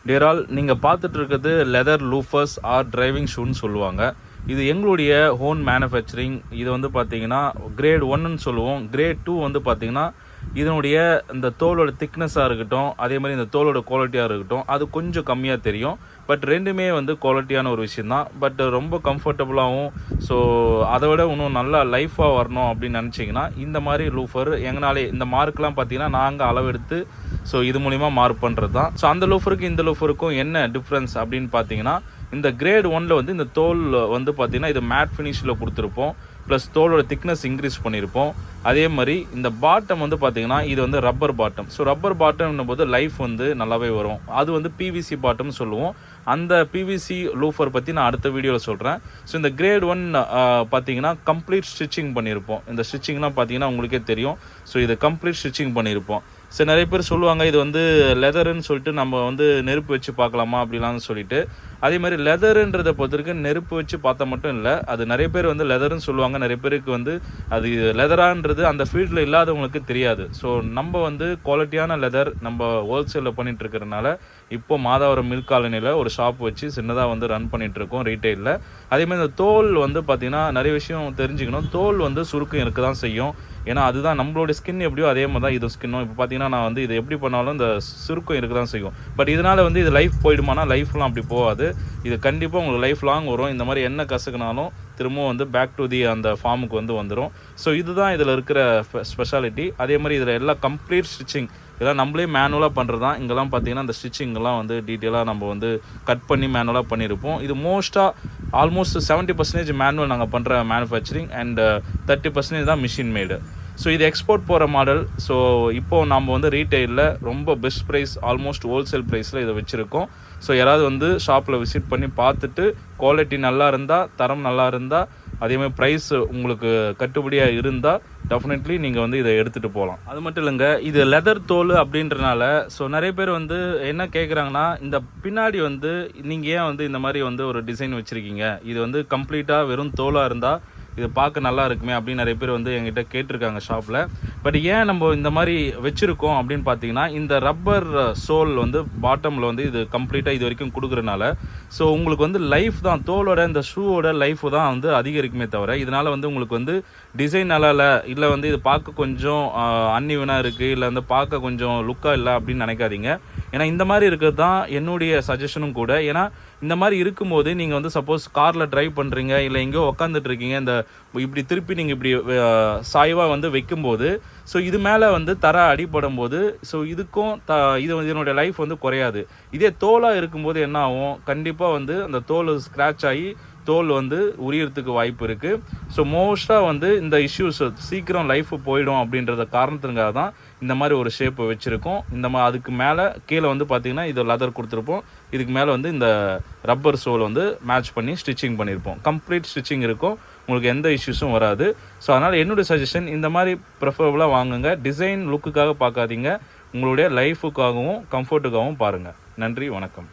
Dear all, நீங்கள் பார்த்துட்டு இருக்கிறது லெதர் லூஃபர்ஸ் ஆர் டிரைவிங் ஷூன்னு சொல்லுவாங்க. இது எங்களுடைய ஓன் மேனுஃபேக்சரிங். இது வந்து பார்த்தீங்கன்னா கிரேட் 1ன்னு சொல்லுவோம். கிரேட் 2 வந்து பார்த்தீங்கன்னா இதனுடைய இந்த தோலோட திக்னஸாக இருக்கட்டும், அதே மாதிரி இந்த தோலோட குவாலிட்டியாக இருக்கட்டும், அது கொஞ்சம் கம்மியாக தெரியும். பட் ரெண்டுமே வந்து குவாலிட்டியான ஒரு விஷயம் தான். பட் ரொம்ப கம்ஃபர்டபுளாகவும், ஸோ அதை விட இன்னும் நல்லா லைஃபாக வரணும் அப்படின்னு நினச்சிங்கன்னா இந்த மாதிரி லூஃபர் எங்கனாலே இந்த மார்க்லாம் பார்த்தீங்கன்னா நாங்கள் அளவெடுத்து ஸோ இது மூலிமா மார்க் பண்ணுறது தான். ஸோ அந்த லூஃபருக்கு இந்த லூஃபருக்கும் என்ன டிஃப்ரென்ஸ் அப்படின்னு பார்த்தீங்கன்னா, இந்த கிரேட் 1ல் வந்து இந்த தோல் வந்து பார்த்தீங்கன்னா இது மேட் ஃபினிஷில் கொடுத்துருப்போம். ப்ளஸ் தோலோட திக்னஸ் இன்க்ரீஸ் பண்ணியிருப்போம். அதே மாதிரி இந்த பாட்டம் வந்து பார்த்தீங்கன்னா இது வந்து ரப்பர் பாட்டம். ஸோ ரப்பர் பாட்டம்னும் போது லைஃப் வந்து நல்லாவே வரும். அது வந்து பிவிசி பாட்டம்னு சொல்லுவோம். அந்த பிவிசி லூஃபர் பற்றி நான் அடுத்த வீடியோவில் சொல்கிறேன். ஸோ இந்த கிரேட் 1 பார்த்தீங்கன்னா கம்ப்ளீட் ஸ்டிச்சிங் பண்ணியிருப்போம். இந்த ஸ்டிச்சிங்லாம் பார்த்தீங்கன்னா உங்களுக்கே தெரியும். ஸோ இது கம்ப்ளீட் ஸ்டிச்சிங் பண்ணியிருப்போம். ஸோ நிறைய பேர் சொல்லுவாங்க இது வந்து லெதருன்னு சொல்லிட்டு நம்ம வந்து நெருப்பு வச்சு பார்க்கலாமா அப்படிலாம் சொல்லிட்டு. அதே மாதிரி லெதருன்றதை பொறுத்தவரைக்கும் நெருப்பு வச்சு பார்த்தா மட்டும் இல்லை, அது நிறைய பேர் வந்து லெதருன்னு சொல்லுவாங்க. நிறைய பேருக்கு வந்து அது லெதரான்றது அந்த ஃபீல்டில் இல்லாதவங்களுக்கு தெரியாது. ஸோ நம்ம வந்து குவாலிட்டியான லெதர் நம்ம ஹோல்சேலில் பண்ணிகிட்டு இருக்கிறதுனால இப்போ மாதாவரம் மில்க் காலனியில் ஒரு ஷாப் வச்சு சின்னதாக வந்து ரன் பண்ணிகிட்ருக்கோம் ரீட்டெயிலில். அதேமாதிரி இந்த தோல் வந்து பார்த்திங்கன்னா நிறைய விஷயம் தெரிஞ்சுக்கணும். தோல் வந்து சுருக்கம் இருக்க தான் செய்யும். ஏன்னா அதுதான் நம்மளோட ஸ்கின் எப்படியோ அதே மாதிரி தான் இது ஸ்கின்னும். இப்போ பார்த்தீங்கன்னா நான் வந்து இது எப்படி பண்ணாலும் இந்த சுருக்கம் இருக்க தான் செய்யும். பட் இதனால் வந்து இது லைஃப் போயிடுமானா லைஃப்லாம் அப்படி போகாது. இது கண்டிப்பாக உங்களுக்கு லைஃப் லாங் வரும். இந்த மாதிரி என்ன கசக்குனாலும் திரும்பவும் வந்து பேக் டு தி அந்த ஃபார்முக்கு வந்து வந்துடும். ஸோ இதுதான் இதில் இருக்கிற ஸ்பெஷாலிட்டி. அதே மாதிரி இதில் எல்லாம் கம்ப்ளீட் ஸ்டிச்சிங் இதெல்லாம் நம்மளே மேனுவலாக பண்ணுறது தான். இங்கெல்லாம் பார்த்தீங்கன்னா இந்த ஸ்டிச்சிங்கெல்லாம் வந்து டீட்டெயிலாக நம்ம வந்து கட் பண்ணி மேனுவலாக பண்ணியிருப்போம். இது ஆல்மோஸ்ட் 70% மேனுவல் நாங்கள் பண்ணுற மேனுஃபேக்சரிங் அண்ட் 30% தான் மிஷின் மேடு. ஸோ இது எக்ஸ்போர்ட் போகிற மாடல். ஸோ இப்போது நம்ம வந்து ரீட்டெயிலில் ரொம்ப பெஸ்ட் ப்ரைஸ் ஆல்மோஸ்ட் ஹோல்சேல் ப்ரைஸில் இதை வச்சுருக்கோம். ஸோ யாராவது வந்து ஷாப்பில் விசிட் பண்ணி பார்த்துட்டு குவாலிட்டி நல்லா இருந்தால், தரம் நல்லா இருந்தால், அதேமாதிரி ப்ரைஸ் உங்களுக்கு கட்டுப்படியாக இருந்தால் டெஃபினெட்லி நீங்கள் வந்து இதை எடுத்துகிட்டு போகலாம். அது மட்டும் இல்லைங்க, இது லெதர் தோல் அப்படின்றனால ஸோ நிறைய பேர் வந்து என்ன கேட்குறாங்கன்னா, இந்த பின்னாடி வந்து நீங்கள் ஏன் வந்து இந்த மாதிரி வந்து ஒரு டிசைன் வச்சுருக்கீங்க, இது வந்து கம்ப்ளீட்டாக வெறும் தோலாக இருந்தால் இது பார்க்க நல்லா இருக்குமே அப்படின்னு நிறைய பேர் வந்து எங்கிட்ட கேட்டிருக்காங்க ஷாப்பில். பட் ஏன் நம்ம இந்த மாதிரி வச்சுருக்கோம் அப்படின்னு பார்த்தீங்கன்னா, இந்த ரப்பர் சோல் வந்து பாட்டமில் வந்து இது கம்ப்ளீட்டாக இது வரைக்கும் கொடுக்குறனால ஸோ உங்களுக்கு வந்து லைஃப் தான், தோலோட இந்த ஷூவோட லைஃப் தான் வந்து அதிகரிக்குமே தவிர இதனால் வந்து உங்களுக்கு வந்து டிசைன் நல்லா இல்லை வந்து இது பார்க்க கொஞ்சம் அன்னிவனாக இருக்குது, இல்லை வந்து பார்க்க கொஞ்சம் லுக்காக இல்லை அப்படின்னு நினைக்காதீங்க. ஏன்னா இந்த மாதிரி இருக்கிறது தான் என்னுடைய சஜஷனும் கூட. ஏன்னா இந்த மாதிரி இருக்கும்போது நீங்கள் வந்து சப்போஸ் காரில் ட்ரைவ் பண்ணுறீங்க, இல்லை எங்கேயோ உக்காந்துட்டு இருக்கீங்க, இந்த இப்படி திருப்பி நீங்கள் இப்படி சாய்வாக வந்து வைக்கும்போது ஸோ இது மேலே வந்து தர அடிப்படும் போது ஸோ இதுக்கும் இதனுடைய லைஃப் வந்து குறையாது. இதே தோலாக இருக்கும்போது என்ன ஆகும், கண்டிப்பாக வந்து அந்த தோல் ஸ்க்ராட்ச் ஆகி தோல் வந்து உரியறதுக்கு வாய்ப்பு இருக்குது. ஸோ மோஸ்ட்டாக வந்து இந்த இஷ்யூஸ் சீக்கிரம் லைஃப் போயிடும் அப்படின்றத காரணத்துக்காக தான் இந்த மாதிரி ஒரு ஷேப்பு வச்சுருக்கோம். அதுக்கு மேலே கீழே வந்து பார்த்திங்கன்னா இது லெதர் கொடுத்துருப்போம். இதுக்கு மேலே வந்து இந்த ரப்பர் சோல் வந்து மேட்ச் பண்ணி ஸ்டிச்சிங் பண்ணியிருப்போம். கம்ப்ளீட் ஸ்டிச்சிங் இருக்கும், உங்களுக்கு எந்த இஷ்யூஸும் வராது. ஸோ அதனால் என்னுடைய சஜஷன் இந்த மாதிரி ப்ரிஃபரபுளாக வாங்குங்க. டிசைன் லுக்குக்காக பார்க்காதீங்க, உங்களுடைய லைஃபுக்காகவும் கம்ஃபர்ட்டுக்காகவும் பாருங்கள். நன்றி, வணக்கம்.